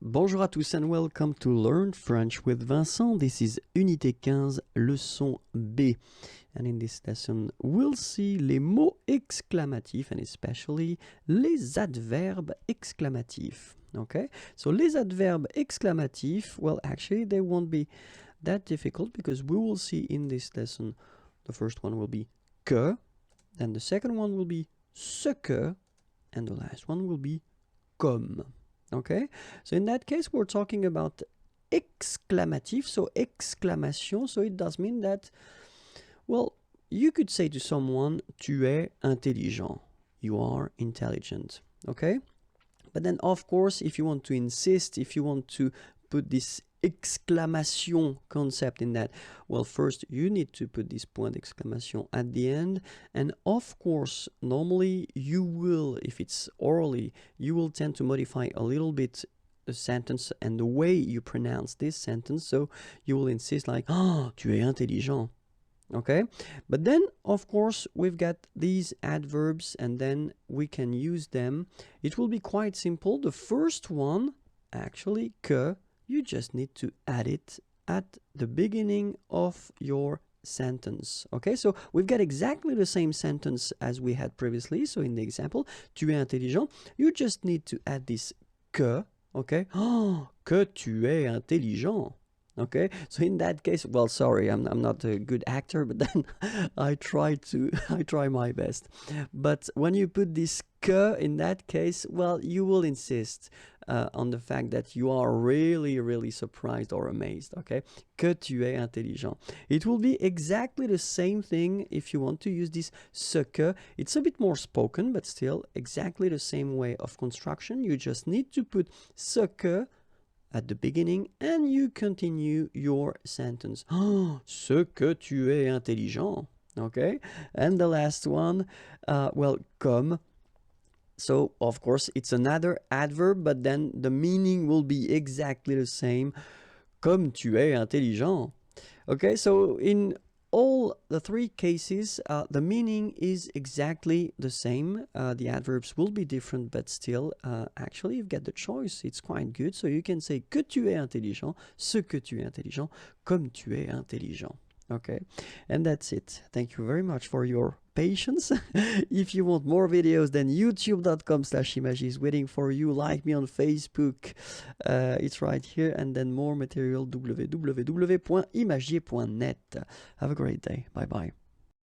Bonjour à tous and welcome to Learn French with Vincent. This is Unité 15, leçon B. And in this lesson, we'll see les mots exclamatifs and especially les adverbes exclamatifs. Okay? So les adverbes exclamatifs, well, actually, they won't be that difficult because we will see in this lesson, the first one will be que, then the second one will be ce que, and the last one will be comme. Okay, so in that case, we're talking about exclamative, so exclamation, so it does mean that, well, you could say to someone, tu es intelligent, you are intelligent, okay? But then, of course, if you want to insist, if you want to put this exclamation concept in that, well, first you need to put this point exclamation at the end, and of course normally you will, if it's orally, you will tend to modify a little bit the sentence and the way you pronounce this sentence, so you will insist like, oh, tu es intelligent. Okay, but then of course we've got these adverbs and then we can use them. It will be quite simple. The first one, actually, que, you just need to add it at the beginning of your sentence. Okay, so we've got exactly the same sentence as we had previously. So in the example, tu es intelligent, you just need to add this que, okay? Oh, que tu es intelligent. Okay, so in that case, well, sorry, I'm not a good actor, but then I try my best. But when you put this que in that case, well, you will insist on the fact that you are really surprised or amazed. Okay, que tu es intelligent. It will be exactly the same thing if you want to use this ce que. It's a bit more spoken, but still exactly the same way of construction. You just need to put ce que at the beginning and you continue your sentence. Oh, ce que tu es intelligent. Okay, and the last one, well, comme. So of course it's another adverb, but then the meaning will be exactly the same. Comme tu es intelligent. Okay, so in all the three cases, the meaning is exactly the same. The adverbs will be different, but still, actually, you've got the choice. It's quite good. So you can say que tu es intelligent, ce que tu es intelligent, comme tu es intelligent. Okay, and that's it. Thank you very much for your patience. If you want more videos, then youtube.com/images is waiting for you. Like me on Facebook. It's right here. And then more material, www.imagier.net. Have a great day. Bye-bye.